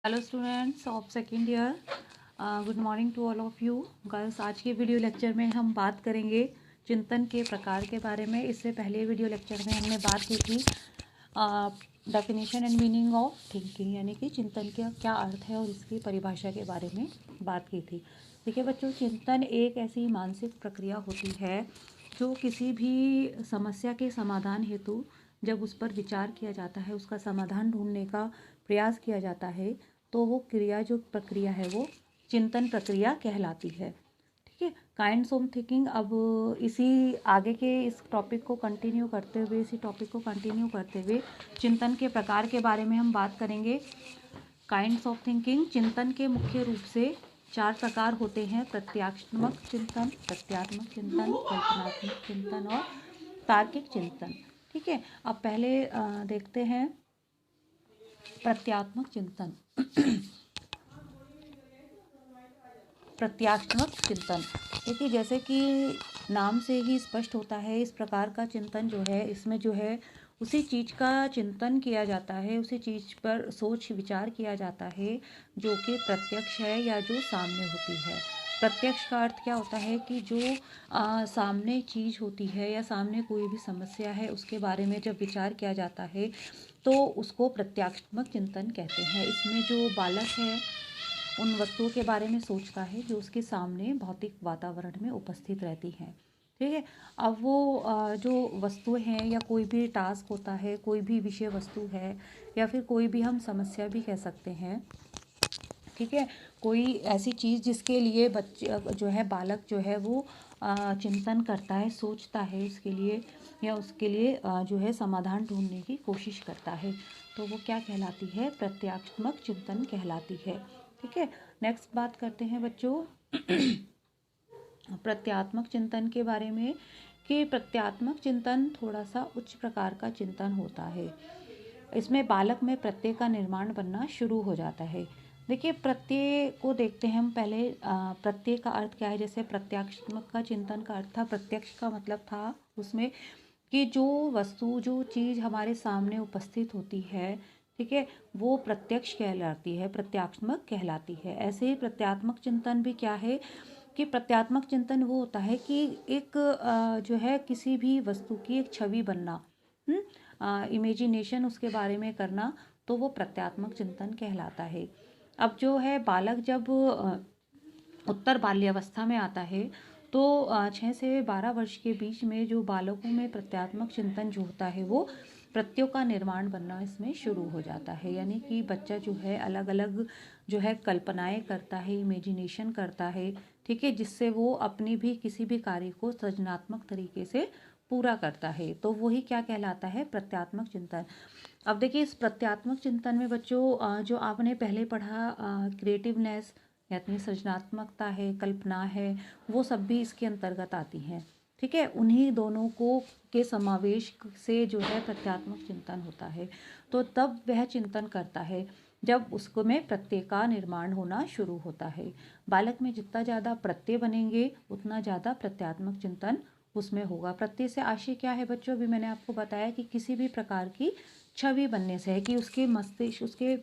Hello students of second year, good morning to all of you girls. आज के video lecture में हम बात करेंगे चिंतन के प्रकार के बारे में। इससे पहले वीडियो लेक्चर में हमने बात की थी definition and meaning of thinking, यानी कि चिंतन का क्या अर्थ है और इसकी परिभाषा के बारे में बात की थी। देखिए बच्चों, चिंतन एक ऐसी मानसिक प्रक्रिया होती है जो किसी भी समस्या के समाधान हेतु जब उस पर विचार किया जाता है, उसका समाधान ढूंढने का प्रयास किया जाता है, तो वो क्रिया जो प्रक्रिया है वो चिंतन प्रक्रिया कहलाती है। ठीक है, काइंड्स ऑफ थिंकिंग। अब इसी आगे के इस टॉपिक को कंटिन्यू करते हुए चिंतन के प्रकार के बारे में हम बात करेंगे। काइंड्स ऑफ थिंकिंग, चिंतन के मुख्य रूप से 4 प्रकार होते हैं: प्रत्यात्मक चिंतन, कल्पनात्मक चिंतन और तार्किक चिंतन। ठीक है, अब पहले देखते हैं प्रत्यात्मक चिंतन। प्रत्यात्मक चिंतन, देखिए जैसे कि नाम से ही स्पष्ट होता है, इस प्रकार का चिंतन जो है, इसमें जो है उसी चीज़ का चिंतन किया जाता है, उसी चीज़ पर सोच विचार किया जाता है जो कि प्रत्यक्ष है या जो सामने होती है। प्रत्यक्ष का अर्थ क्या होता है कि जो सामने चीज़ होती है या सामने कोई भी समस्या है, उसके बारे में जब विचार किया जाता है तो उसको प्रत्यात्मक चिंतन कहते हैं। इसमें जो बालक है उन वस्तुओं के बारे में सोचता है जो उसके सामने भौतिक वातावरण में उपस्थित रहती हैं। ठीक है, अब वो जो वस्तुएं हैं या कोई भी टास्क होता है, कोई भी विषय वस्तु है या फिर कोई भी हम समस्या भी कह सकते हैं। ठीक है, कोई ऐसी चीज़ जिसके लिए बच्चे जो है बालक जो है वो चिंतन करता है, सोचता है उसके लिए या उसके लिए जो है समाधान ढूंढने की कोशिश करता है, तो वो क्या कहलाती है? प्रत्यात्मक चिंतन कहलाती है। ठीक है, नेक्स्ट बात करते हैं बच्चों प्रत्यात्मक चिंतन के बारे में कि प्रत्यात्मक चिंतन थोड़ा सा उच्च प्रकार का चिंतन होता है। इसमें बालक में प्रत्यय का निर्माण बनना शुरू हो जाता है। देखिए, प्रत्यय को देखते हैं हम पहले। प्रत्यय का अर्थ क्या है? जैसे प्रत्यात्मक का चिंतन का अर्थ था, प्रत्यक्ष का मतलब था उसमें कि जो वस्तु, जो चीज़ हमारे सामने उपस्थित होती है, ठीक है, वो प्रत्यक्ष कहलाती है, प्रत्यात्मक कहलाती है। ऐसे ही प्रत्यात्मक चिंतन भी क्या है कि प्रत्यात्मक चिंतन वो होता है कि एक जो है किसी भी वस्तु की एक छवि बनना, इमेजिनेशन उसके बारे में करना, तो वो प्रत्यात्मक चिंतन कहलाता है। अब जो है बालक जब उत्तर बाल्यावस्था में आता है तो 6 से 12 वर्ष के बीच में जो बालकों में प्रत्यात्मक चिंतन जो होता है वो प्रत्ययों का निर्माण बनना इसमें शुरू हो जाता है। यानी कि बच्चा जो है अलग अलग जो है कल्पनाएं करता है, इमेजिनेशन करता है, ठीक है, जिससे वो अपनी भी किसी भी कार्य को सृजनात्मक तरीके से पूरा करता है, तो वही क्या कहलाता है? प्रत्यात्मक चिंतन। अब देखिए, इस प्रत्यात्मक चिंतन में बच्चों जो आपने पहले पढ़ा क्रिएटिवनेस यानी सृजनात्मकता है, कल्पना है, वो सब भी इसके अंतर्गत आती हैं। ठीक है, उन्हीं दोनों को के समावेश से जो है प्रत्यात्मक चिंतन होता है। तो तब वह चिंतन करता है जब उसको में प्रत्यय का निर्माण होना शुरू होता है। बालक में जितना ज़्यादा प्रत्यय बनेंगे उतना ज़्यादा प्रत्यात्मक चिंतन उसमें होगा। प्रत्यय से आशय क्या है बच्चों? अभी मैंने आपको बताया कि किसी भी प्रकार की छवि बनने से है कि उसके मस्तिष्क, उसके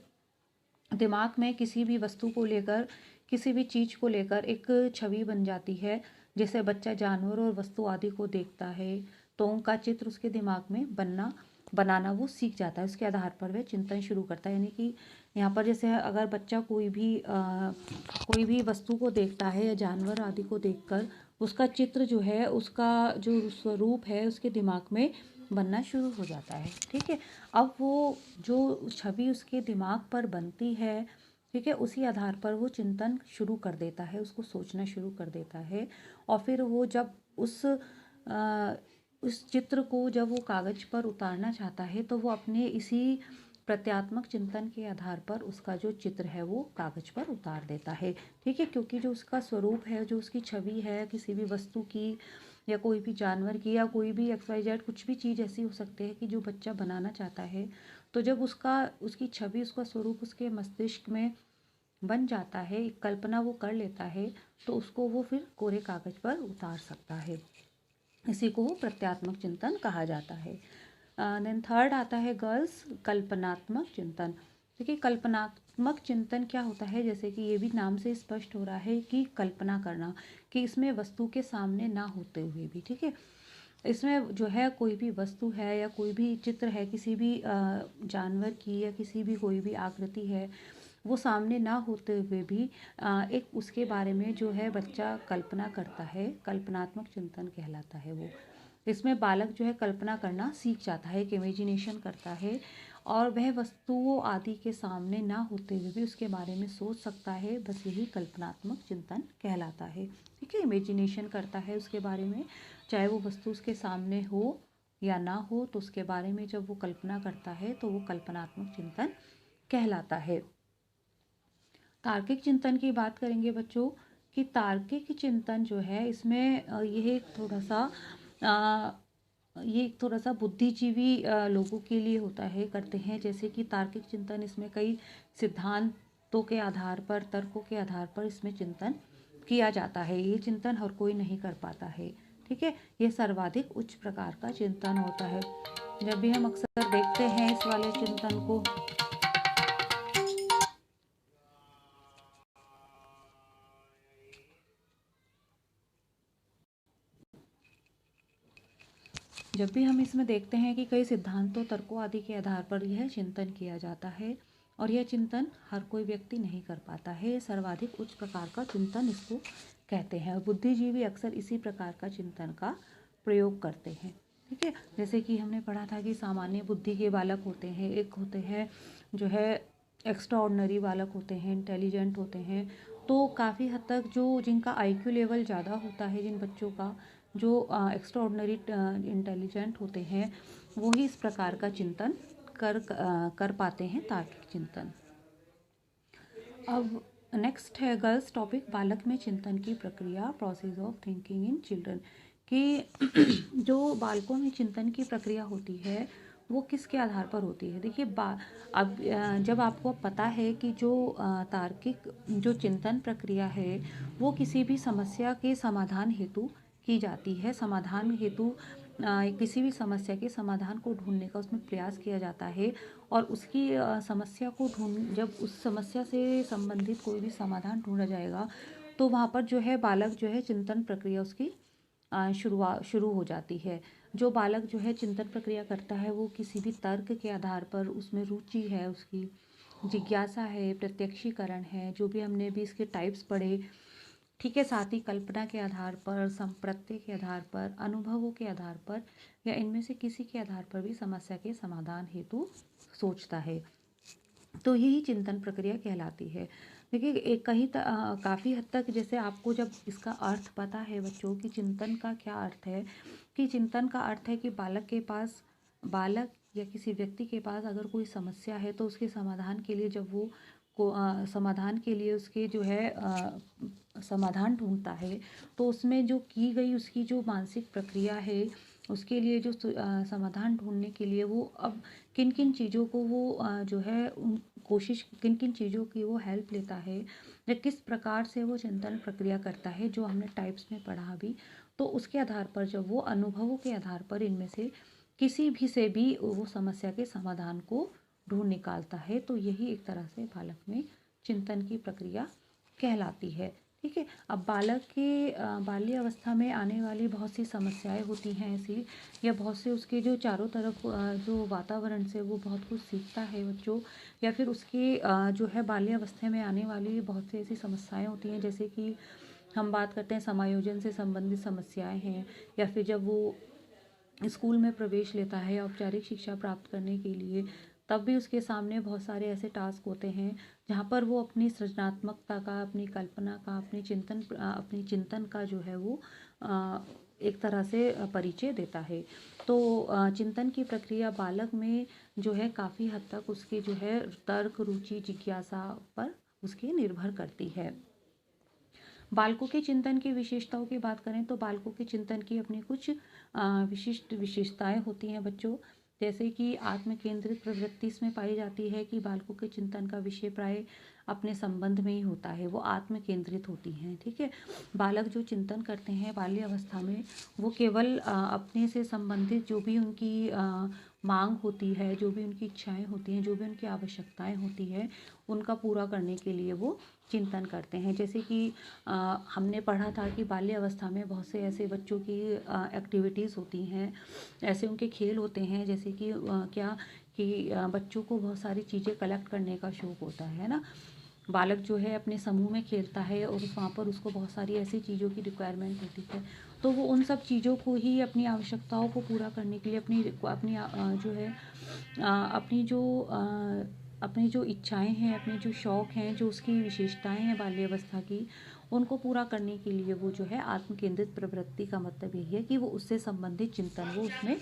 दिमाग में किसी भी वस्तु को लेकर, किसी भी चीज़ को लेकर एक छवि बन जाती है। जैसे बच्चा जानवर और वस्तु आदि को देखता है तो उनका चित्र उसके दिमाग में बनाना वो सीख जाता है, उसके आधार पर वह चिंतन शुरू करता है। यानी कि यहाँ पर जैसे अगर बच्चा कोई भी वस्तु को देखता है या जानवर आदि को देखकर उसका चित्र जो है, उसका जो स्वरूप है उसके दिमाग में बनना शुरू हो जाता है। ठीक है, अब वो जो छवि उसके दिमाग पर बनती है, ठीक है, उसी आधार पर वो चिंतन शुरू कर देता है, उसको सोचना शुरू कर देता है। और फिर वो जब उस चित्र को जब वो कागज़ पर उतारना चाहता है तो वो अपने इसी प्रत्यात्मक चिंतन के आधार पर उसका जो चित्र है वो कागज़ पर उतार देता है। ठीक है, क्योंकि जो उसका स्वरूप है, जो उसकी छवि है किसी भी वस्तु की या कोई भी जानवर की या कोई भी XYZ कुछ भी चीज़ ऐसी हो सकती है कि जो बच्चा बनाना चाहता है, तो जब उसकी छवि, उसका स्वरूप उसके मस्तिष्क में बन जाता है, एक कल्पना वो कर लेता है, तो उसको वो फिर कोरे कागज़ पर उतार सकता है। इसी को प्रत्यात्मक चिंतन कहा जाता है। देन थर्ड आता है गर्ल्स, कल्पनात्मक चिंतन। देखिए, कल्पनात्मक कल्पनात्मक चिंतन क्या होता है, जैसे कि ये भी नाम से स्पष्ट हो रहा है कि कल्पना करना, कि इसमें वस्तु के सामने ना होते हुए भी, ठीक है, इसमें जो है कोई भी वस्तु है या कोई भी चित्र है किसी भी जानवर की या किसी भी कोई भी आकृति है, वो सामने ना होते हुए भी एक उसके बारे में जो है बच्चा कल्पना करता है, कल्पनात्मक चिंतन कहलाता है वो। इसमें बालक जो है कल्पना करना सीख जाता है, एक इमेजिनेशन करता है, और वह वस्तुओं आदि के सामने ना होते हुए भी उसके बारे में सोच सकता है, बस यही कल्पनात्मक चिंतन कहलाता है, ठीक है। इमेजिनेशन करता है उसके बारे में, चाहे वो वस्तु उसके सामने हो या ना हो, तो उसके बारे में जब वो कल्पना करता है तो वो कल्पनात्मक चिंतन कहलाता है। तार्किक चिंतन की बात करेंगे बच्चों, कि तार्किक चिंतन जो है इसमें ये थोड़ा सा बुद्धिजीवी लोगों के लिए होता है, करते हैं, जैसे कि तार्किक चिंतन इसमें कई सिद्धांतों के आधार पर, तर्कों के आधार पर इसमें चिंतन किया जाता है। ये चिंतन हर कोई नहीं कर पाता है, ठीक है, ये सर्वाधिक उच्च प्रकार का चिंतन होता है। जब भी हम अक्सर देखते हैं इस वाले चिंतन को, जब भी हम इसमें देखते हैं कि कई सिद्धांतों, तर्कों आदि के आधार पर यह चिंतन किया जाता है, और यह चिंतन हर कोई व्यक्ति नहीं कर पाता है, सर्वाधिक उच्च प्रकार का चिंतन इसको कहते हैं। और बुद्धिजीवी अक्सर इसी प्रकार का चिंतन का प्रयोग करते हैं, ठीक है। जैसे कि हमने पढ़ा था कि सामान्य बुद्धि के बालक होते हैं, एक होते हैं जो है एक्स्ट्रा ऑर्डिनरी बालक होते हैं, इंटेलिजेंट होते हैं। तो काफ़ी हद तक जो जिनका आईक्यू लेवल ज़्यादा होता है, जिन बच्चों का जो एक्स्ट्रा ऑर्डिनरी इंटेलिजेंट होते हैं, वो ही इस प्रकार का चिंतन कर पाते हैं, तार्किक चिंतन। अब नेक्स्ट है गर्ल्स टॉपिक, बालक में चिंतन की प्रक्रिया, process of thinking in children, कि जो बालकों में चिंतन की प्रक्रिया होती है वो किसके आधार पर होती है। देखिए अब जब आपको पता है कि जो तार्किक जो चिंतन प्रक्रिया है वो किसी भी समस्या के समाधान हेतु की जाती है, समाधान हेतु किसी भी समस्या के समाधान को ढूंढने का उसमें प्रयास किया जाता है, और उसकी समस्या को जब उस समस्या से संबंधित कोई भी समाधान ढूंढा जाएगा तो वहाँ पर जो है बालक जो है चिंतन प्रक्रिया उसकी शुरू हो जाती है। जो बालक जो है चिंतन प्रक्रिया करता है वो किसी भी तर्क के आधार पर, उसमें रुचि है, उसकी जिज्ञासा है, प्रत्यक्षीकरण है, जो भी हमने भी इसके टाइप्स पढ़े, ठीक है, साथ ही कल्पना के आधार पर, संप्रत्य के आधार पर, अनुभवों के आधार पर, या इनमें से किसी के आधार पर भी समस्या के समाधान हेतु सोचता है, तो यही चिंतन प्रक्रिया कहलाती है। देखिए एक काफ़ी हद तक जैसे आपको जब इसका अर्थ पता है बच्चों कि चिंतन का क्या अर्थ है, कि चिंतन का अर्थ है कि बालक या किसी व्यक्ति के पास अगर कोई समस्या है तो उसके समाधान के लिए जब वो समाधान के लिए उसके जो है समाधान ढूंढता है, तो उसमें जो की गई उसकी जो मानसिक प्रक्रिया है, उसके लिए जो समाधान ढूंढने के लिए वो अब किन किन चीज़ों को वो जो है कोशिश, किन किन चीज़ों की वो हेल्प लेता है, या किस प्रकार से वो चिंतन प्रक्रिया करता है, जो हमने टाइप्स में पढ़ा भी, तो उसके आधार पर जब वो अनुभवों के आधार पर इनमें से किसी भी से भी वो समस्या के समाधान को ढूंढ निकालता है, तो यही एक तरह से बालक में चिंतन की प्रक्रिया कहलाती है, ठीक है। अब बालक के बाल्य अवस्था में आने वाली बहुत सी समस्याएं होती हैं ऐसी, या बहुत से उसके जो चारों तरफ जो वातावरण से वो बहुत कुछ सीखता है बच्चों, या फिर उसके जो है बाल्य अवस्था में आने वाली बहुत सी ऐसी समस्याएं होती हैं, जैसे कि हम बात करते हैं समायोजन से संबंधित समस्याएं हैं, या फिर जब वो स्कूल में प्रवेश लेता है औपचारिक शिक्षा प्राप्त करने के लिए, तब भी उसके सामने बहुत सारे ऐसे टास्क होते हैं जहाँ पर वो अपनी सृजनात्मकता का, अपनी कल्पना का, अपनी चिंतन का जो है वो एक तरह से परिचय देता है। तो चिंतन की प्रक्रिया बालक में जो है काफ़ी हद तक उसके जो है तर्क, रुचि, जिज्ञासा पर उसकी निर्भर करती है। बालकों के चिंतन की विशेषताओं की बात करें तो बालकों के चिंतन की अपनी कुछ विशिष्ट विशेषताएं होती हैं बच्चों, जैसे कि आत्म केंद्रित प्रवृत्ति इसमें पाई जाती है कि बालकों के चिंतन का विषय प्राय अपने संबंध में ही होता है, वो आत्म केंद्रित होती हैं, ठीक है। बालक जो चिंतन करते हैं बाल्य अवस्था में, वो केवल अपने से संबंधित जो भी उनकी मांग होती है, जो भी उनकी इच्छाएं होती हैं, जो भी उनकी आवश्यकताएं होती हैं, उनका पूरा करने के लिए वो चिंतन करते हैं। जैसे कि हमने पढ़ा था कि बाल्य अवस्था में बहुत से ऐसे बच्चों की एक्टिविटीज़ होती हैं, ऐसे उनके खेल होते हैं, जैसे कि क्या कि बच्चों को बहुत सारी चीज़ें कलेक्ट करने का शौक़ होता है ना। बालक जो है अपने समूह में खेलता है और वहाँ पर उसको बहुत सारी ऐसी चीज़ों की रिक्वायरमेंट होती है, तो वो उन सब चीज़ों को ही अपनी आवश्यकताओं को पूरा करने के लिए अपनी अपनी जो है अपनी जो अपनी जो इच्छाएं हैं, अपने जो शौक़ हैं, जो उसकी विशेषताएं हैं बाल्यावस्था की, उनको पूरा करने के लिए वो जो है आत्म केंद्रित प्रवृत्ति का मतलब यही है कि वो उससे संबंधित चिंतन वो उसमें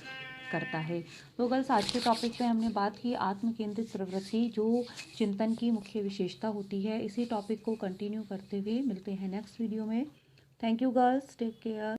करता है। तो गर्ल्स, आज के टॉपिक पे हमने बात की आत्म केंद्रित प्रवृत्ति जो चिंतन की मुख्य विशेषता होती है। इसी टॉपिक को कंटिन्यू करते हुए मिलते हैं नेक्स्ट वीडियो में। Thank you girls, take care.